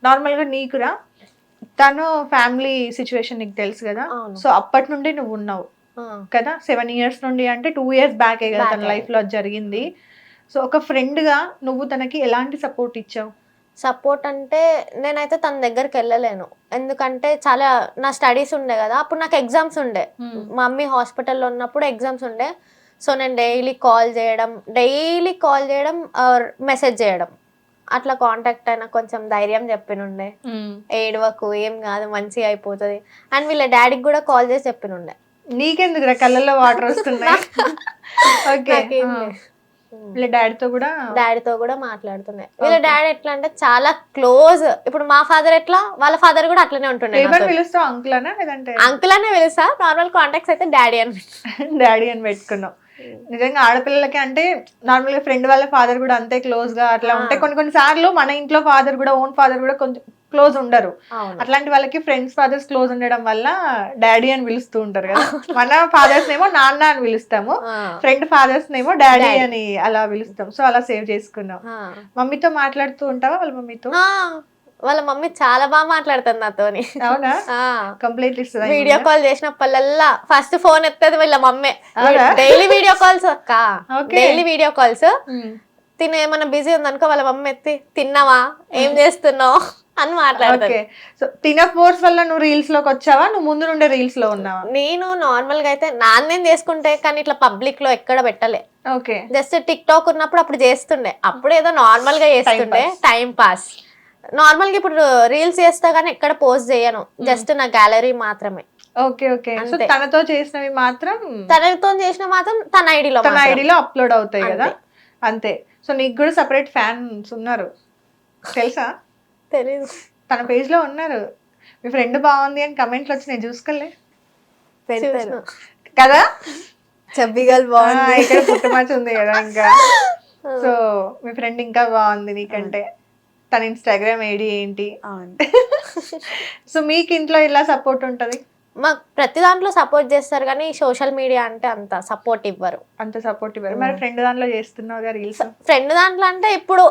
Normal గా నీకురా తను family situation నీకు తెలుసు కదా, సో అప్పటి నుండి నువ్వు ఉన్నావు కదా, 7 years నుండి అంటే 2 years బ్యాకే కదా తన లైఫ్ లో అది జరిగింది. సో ఒక ఫ్రెండ్ గా నువ్వు తనకి ఎలాంటి సపోర్ట్ ఇచ్చావు? సపోర్ట్ అంటే నేనైతే తన దగ్గరికి వెళ్ళలేను, ఎందుకంటే చాలా నా స్టడీస్ ఉండే కదా, అప్పుడు నాకు ఎగ్జామ్స్ ఉండే, మా మమ్మీ హాస్పిటల్లో ఉన్నప్పుడు ఎగ్జామ్స్ ఉండే. సో నేను డైలీ కాల్ చేయడం మెసేజ్ చేయడం అట్లా కాంటాక్ట్ అయినా కొంచెం ధైర్యం చెప్పినుండే, ఏడవకు ఏం కాదు మంచిగా అయిపోతుంది. అండ్ వీళ్ళ డాడీకి కూడా కాల్ చేసి చెప్పినుండే. నీకెందుకు కళ్ళల్లో వాటర్ వస్తున్నాయి? ఓకే, వీళ్ళ డాడీతో కూడా మాట్లాడుతుండే. వీళ్ళ డాడీ ఎట్లా అంటే చాలా క్లోజ్. ఇప్పుడు మా ఫాదర్ ఎట్లా, వాళ్ళ ఫాదర్ కూడా అట్లనే ఉంటుండే. అంకుల్ అనే పిలుస్తా, నార్మల్ కాంటాక్ట్స్ అయితే డాడీ అని పెట్టుకున్నావు. నిజంగా ఆడపిల్లలకి అంటే నార్మల్ గా ఫ్రెండ్ వాళ్ళ ఫాదర్ కూడా అంతే క్లోజ్ గా అట్లా ఉంటాయి. కొన్ని సార్లు మన ఇంట్లో ఫాదర్ కూడా, ఓన్ ఫాదర్ కూడా కొంచెం క్లోజ్ ఉండరు. అట్లాంటి వాళ్ళకి ఫ్రెండ్స్ ఫాదర్స్ క్లోజ్ ఉండడం వల్ల డాడీ అని పిలుస్తూ ఉంటారు కదా. మన ఫాదర్స్ నేమో నాన్న అని పిలుస్తాము, ఫ్రెండ్ ఫాదర్స్ నేమో డాడీ అని అలా పిలుస్తాం. సో అలా సేవ్ చేసుకున్నాం. మమ్మీతో మాట్లాడుతూ ఉంటావా? వాళ్ళ మమ్మీతో? వాళ్ళ మమ్మీ చాలా బాగా మాట్లాడుతుంది నాతోని. అవునా? కంప్లీట్లీ వీడియో కాల్ చేసినప్పుడల్లా ఫస్ట్ ఫోన్ ఎత్తది వీళ్ళ మమ్మీ. డైలీ వీడియో కాల్స్ అక్క, డైలీ వీడియో కాల్స్. తిన ఏమన్నా బిజీ ఉందనుకో వాళ్ళ మమ్మీ ఎత్తి తిన్నావా, ఏం చేస్తున్నావు అని మాట్లాడుతుంది. సో తిన ఫోర్స్ వల్ల నువ్వు రీల్స్ లోకి వచ్చావా? నువ్వు ముందు నుండే రీల్స్ లో ఉన్నావా? నేను నార్మల్ గా అయితే నాన్నేం చేసుకుంటే, కానీ ఇట్లా పబ్లిక్ లో ఎక్కడ పెట్టలే. జస్ట్ టిక్ టాక్ ఉన్నప్పుడు అప్పుడు చేస్తుండే, అప్పుడు ఏదో నార్మల్ గా చేస్తుండే టైం పాస్. నార్మల్ గా ఇప్పుడు రీల్స్ చేస్తా కానీ ఎక్కడ పోస్ట్ చేయను, జస్ట్ నా గ్యాలరీ మాత్రమే. తనతో చేసినవి మాత్రం తన ఐడిలో అప్లోడ్ అవుతాయి కదా, అంతే. సో నీకు కూడా సెపరేట్ ఫ్యాన్స్ ఉన్నారు తెలుసా? తెలీదు. తన పేజ్ లో ఉన్నారు. మీ ఫ్రెండ్ బాగుంది అని కమెంట్లు వచ్చి నేను చూసుకోలే కదా, చబ్బిగల్ బాగుంది, ఇక్కడ పుట్టుమచ్చ ఉంది కదా ఇంకా. సో మీ ఫ్రెండ్ ఇంకా బాగుంది నీకంటే. తన ఇన్స్టాగ్రామ్ ఐడి ఏంటి? సో మీకు ఇంట్లో ఇలా సపోర్ట్ ఉంటది? మాకు ప్రతి దాంట్లో సపోర్ట్ చేస్తారు, కానీ సోషల్ మీడియా అంటే అంత సపోర్ట్ ఇవ్వరు. మరి ఫ్రెండ్ దాంట్లో చేస్తున్నావు రీల్స్? ఫ్రెండ్ దాంట్లో అంటే ఇప్పుడు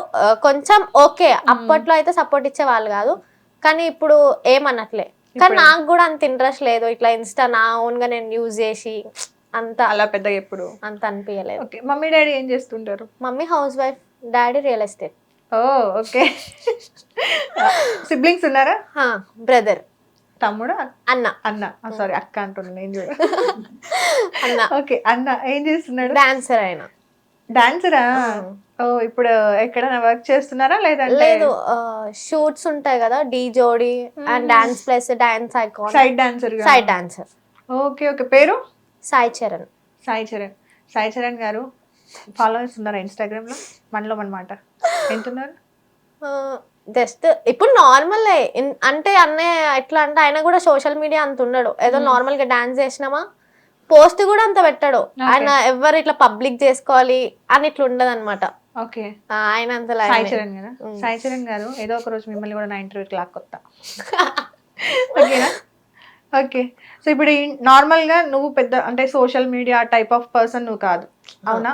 కొంచెం ఓకే, అప్పట్లో అయితే సపోర్ట్ ఇచ్చే వాళ్ళు కాదు, కానీ ఇప్పుడు ఏమన్నట్లే. కానీ నాకు కూడా అంత ఇంట్రెస్ట్ లేదు ఇట్లా ఇన్స్టా నా ఓన్ గా నేను యూజ్ చేసి అంత అలా పెద్దగా ఎప్పుడు అంత అనిపించలేదు. మమ్మీ డాడీ ఏం చేస్తుంటారు? Mummy house wife, daddy real estate. Okay. Siblings ఉన్నారా? బ్రదర్, తమ్ముడు, అన్న సారీ అక్క అంటున్నా నేను చూడ. అన్న. ఓకే, అన్న ఏం చేస్తున్నాడు? డాన్సర్. ఆయన డాన్సరా? ఇప్పుడు ఎక్కడైనా వర్క్ చేస్తున్నారా లేదంటే? లేదు, షూట్స్ ఉంటాయి కదా, డీ జోడీ and dance plus dance icon, side dancer. Okay. పేరు? సాయి చరణ్. సాయి చరణ్ గారు ఫాలోవర్స్ ఉన్నారా ఇన్స్టాగ్రామ్ లో? మనలో అన్నమాట. ఎంతున్నారు? జస్ట్ ఇప్పుడు నార్మల్ అంటే అన్నయ్య ఎట్లా అంటే ఆయన కూడా సోషల్ మీడియా అంత ఉండడు, ఏదో నార్మల్ గా డాన్స్ చేసినామా పోస్ట్ కూడా అంత పెట్టాడు. ఆయన ఎవరు ఇట్లా పబ్లిక్ చేసుకోవాలి అని ఇట్లా ఉండదు అనమాట. ఆయన అంత సాయి చరణ్ గారు ఏదో ఒక రోజు మిమ్మల్ని కూడా నా ఇంటర్వ్యూకి లాక్కొస్తా. ఓకేనా? ఓకే. సో ఇప్పుడు నార్మల్ గా నువ్వు పెద్ద అంటే social media type of person నువ్వు కాదు, అవునా?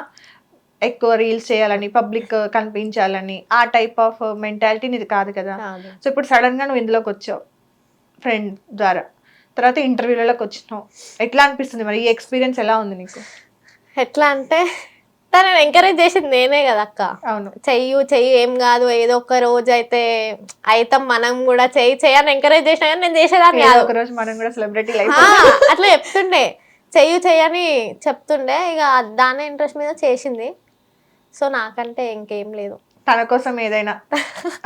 ఎక్కువ రీల్స్ చేయాలని, పబ్లిక్ కనిపించాలని ఆ టైప్ ఆఫ్ మెంటాలిటీ నీది కాదు కదా. సో ఇప్పుడు సడన్ గా నువ్వు ఇందులోకి వచ్చావు ఫ్రెండ్ ద్వారా, తర్వాత ఇంటర్వ్యూలలోకి వచ్చినావు, ఎట్లా అనిపిస్తుంది మరి? ఈ ఎక్స్పీరియన్స్ ఎలా ఉంది నీకు? ఎట్లా అంటే తనని ఎంకరేజ్ చేసింది నేనే కదా అక్క. అవును, చెయ్యు ఏం కాదు, ఏదో ఒక రోజు అయితే అయితాం మనం కూడా, చెయ్యని ఎంకరేజ్ చేసినా కానీ నేను చేసేదాన్ని కాదు. ఒక రోజు మనం కూడా సెలబ్రిటీ లైఫ్ అట్లా చెప్తుండే, చెయ్యని చెప్తుండే. ఇక దాని ఇంట్రెస్ట్ మీద చేసింది. సో నాకంటే ఇంకేం లేదు. తన కోసం ఏదైనా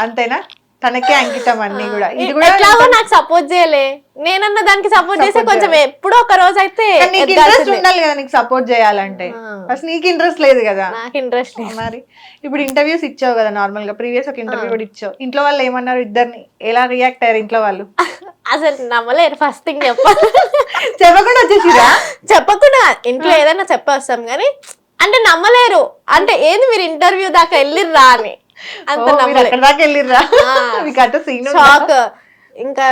అంతేనా? తనకే అంకితం అన్ని కూడా. ఇది కూడా ఎట్లాగో నాకు సపోర్ట్ చేయలే, నేనన్న దానికి సపోర్ట్ చేస్తే కొంచెం ఎప్పుడో ఒక రోజు అయితే ఇంట్రెస్ట్ ఉండాలి కదా నీకు సపోర్ట్ చేయాలంటే. అసలు నీకు ఇంట్రెస్ట్ లేదు కదా? నాకు ఇంట్రెస్ట్ లేదు. మరి ఇప్పుడు ఇంటర్వ్యూస్ ఇచ్చావు కదా నార్మల్ గా, ప్రీవియస్ ఒక ఇంటర్వ్యూ కూడా ఇచ్చావు. ఇంట్లో వాళ్ళు ఏమన్నారు? ఇద్దరిని ఎలా రియాక్ట్ అయ్యారు ఇంట్లో వాళ్ళు? అసలు నమ్మలేరు. ఫస్ట్ థింగ్ చెప్పకుండా వచ్చేసిరా? చెప్పకుండా ఇంట్లో ఏదైనా చెప్పేస్తాం కానీ అంటే నమ్మలేరు. అంటే ఏంది మీరు ఇంటర్వ్యూ దాకా వెళ్ళిర్రా అని అంత షాక్. ఇంకా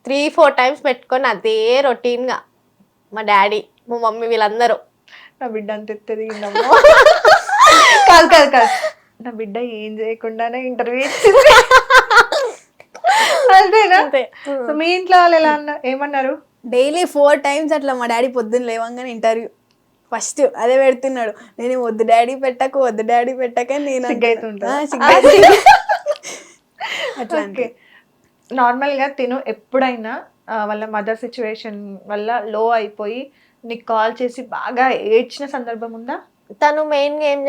3-4 టైమ్స్ పెట్టుకొని అదే రొటీన్ గా మా డాడీ, మా మమ్మీ వీళ్ళందరూ నా బిడ్డ అంత ఎత్తది కాదు నా బిడ్డ ఏం చేయకుండానే ఇంటర్వ్యూ ఇచ్చింది. అంతేనా? అంతే. సో మీ ఇంట్లో వాళ్ళు ఎలా ఏమన్నారు? డైలీ 4 times అట్లా మా డాడీ పొద్దున్న లేవంగానే ఇంటర్వ్యూ ఫస్ట్ అదే పెడుతున్నాడు. నేను వద్దు డాడీ పెట్టక నేను సిగ్గైతుంటదా? అట్లా ఓకే. నార్మల్ గా తిను ఎప్పుడైనా వాళ్ళ మదర్ సిచ్యువేషన్ వల్ల లో అయిపోయి నీకు కాల్ చేసి బాగా ఏడ్చిన సందర్భం ఉందా? తను మెయిన్ గా ఏం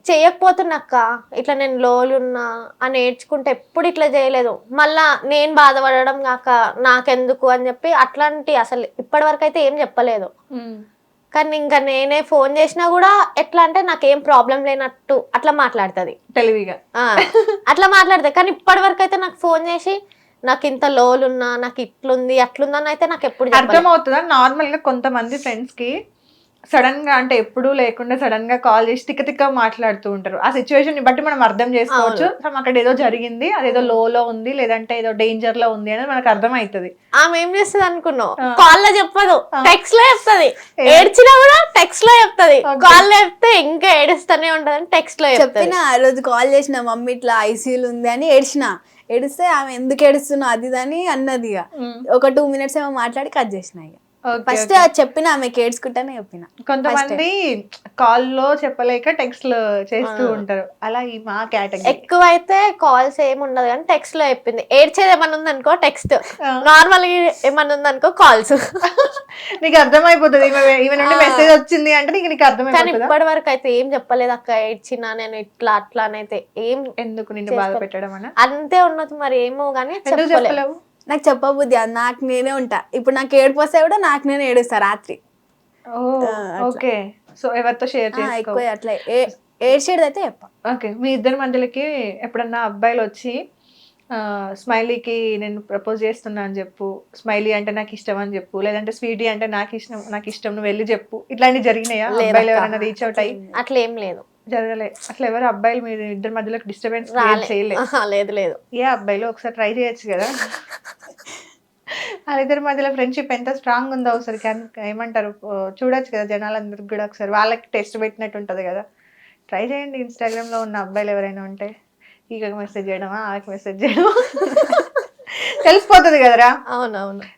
చెయ్యకపోతున్నక్క ఇట్లా నేను లోలున్నా అని నేర్చుకుంటే ఎప్పుడు ఇట్లా చేయలేదు. మళ్ళా నేను బాధపడడం కాక నాకెందుకు అని చెప్పి అట్లాంటి అసలు ఇప్పటి వరకు అయితే ఏం చెప్పలేదు. కానీ ఇంకా నేనే ఫోన్ చేసినా కూడా ఎట్లా అంటే నాకేం ప్రాబ్లం లేనట్టు అట్లా మాట్లాడుతుంది తెలివిగా. అట్లా మాట్లాడుతుంది. కానీ ఇప్పటి వరకు అయితే నాకు ఫోన్ చేసి నాకు ఇంత లోలున్నా నాకు ఇట్లుంది అట్లుందని అయితే నాకు ఎప్పుడు అర్థం అవుతుందా? నార్మల్ గా కొంతమంది ఫ్రెండ్స్ కి సడన్ గా అంటే ఎప్పుడూ లేకుండా సడన్ గా కాల్ చేసి తిక్క మాట్లాడుతూ ఉంటారు. ఆ సిచ్యువేషన్ ని బట్టి మనం అర్థం చేసుకోవచ్చు. అక్కడ ఏదో జరిగింది, అదేదో లో ఉంది, లేదంటే ఏదో డేంజర్ లో ఉంది అనేది మనకు అర్థం అవుతుంది. ఆమె ఏం చేస్తుంది అనుకున్నావు? కాల్ లో చెప్పదు, టెక్స్ట్ లో చెప్తుంది. ఏడ్చినా కూడా టెక్స్ట్ లో చెప్తుంది. కాల్ లో చెప్తే ఇంకా ఏడుస్తూనే ఉంటది, టెక్స్ట్ లో చెప్పిన. ఆ రోజు కాల్ చేసిన మమ్మీ ఇట్లా ఐసీయూలు ఉంది అని ఏడిస్తే ఆమె ఎందుకు ఏడుస్తున్నావు అది అని అన్నది. ఇక ఒక 2 minutes ఏమో మాట్లాడి కట్ చేసిన. ఇక ఫస్ట్ చెప్పిన ఆమెకి ఏడ్చుకుంటానే చెప్పిన. కొంతమంది కాల్ లో చెప్పలేక టెక్స్ట్ లో చేస్తూ ఉంటారు. అలా ఈ మా కేటగిరీ ఎక్కువైతే కాల్స్ ఏమి ఉండదు కానీ టెక్స్ట్ లో చెప్పింది. ఏడ్చేది ఏమన్నా ఉందనుకో టెక్స్ట్, నార్మల్ ఏమన్నా ఉందనుకో కాల్స్. నీకు అర్థమైపోతుంది ఈమె నుండి మెసేజ్ వచ్చింది అంటే నీకు కానీ అర్థమైపోతుంది. ఇప్పటి వరకు అయితే ఏం చెప్పలేదు అక్క. ఏడ్చినా నేను ఇట్లా అట్లా అనైతే ఏం ఎందుకు నిన్ను బాధ పెట్టడం అన్న అంతే ఉన్నది. మరి ఏమో గానీ ఎందుకు చెప్పలేవు? నాకు చెప్పబుద్ధి అది. నాకు నేనే ఉంటా. ఇప్పుడు నాకు ఏడుపు వస్తే కూడా నాకు నేనే ఏడుస్తా రాత్రి. ఓకే. సో ఎవరితో షేర్ చేసుకో. ఎక్కువ అట్లా ఏడ్చేది అయితే చెప్ప. ఓకే. మీ ఇద్దరి మధ్యలోకి ఎప్పుడన్నా అబ్బాయిలు వచ్చి స్మైలీకి నేను ప్రపోజ్ చేస్తున్నా అని చెప్పు, స్మైలీ అంటే నాకు ఇష్టం అని చెప్పు, లేదంటే స్వీటీ అంటే నాకు ఇష్టం నువ్వు వెళ్ళి చెప్పు, ఇట్లాంటివి జరిగినాయా? అబ్బాయిలు ఎవరైనా రీచ్ అవుట్ అయ్యి? అట్లా ఏం లేదు, జరగలే. అట్లా ఎవరు అబ్బాయిలు మీరు ఇద్దరి మధ్యలో డిస్టర్బెన్స్ చేయలేదు? లేదు. ఏ అబ్బాయిలు ఒకసారి ట్రై చేయొచ్చు కదా. వాళ్ళిద్దరి మధ్యలో ఫ్రెండ్షిప్ ఎంత స్ట్రాంగ్ ఉందో ఒకసారి ఏమంటారు చూడొచ్చు కదా జనాలందరికి కూడా. ఒకసారి వాళ్ళకి టెస్ట్ పెట్టినట్టు ఉంటది కదా. ట్రై చేయండి. ఇన్స్టాగ్రామ్ లో ఉన్న అబ్బాయిలు ఎవరైనా ఉంటే ఈగకి మెసేజ్ చేయడమా, ఆమెకి మెసేజ్ చేయడమా తెలిసిపోతుంది కదరా. అవునవును.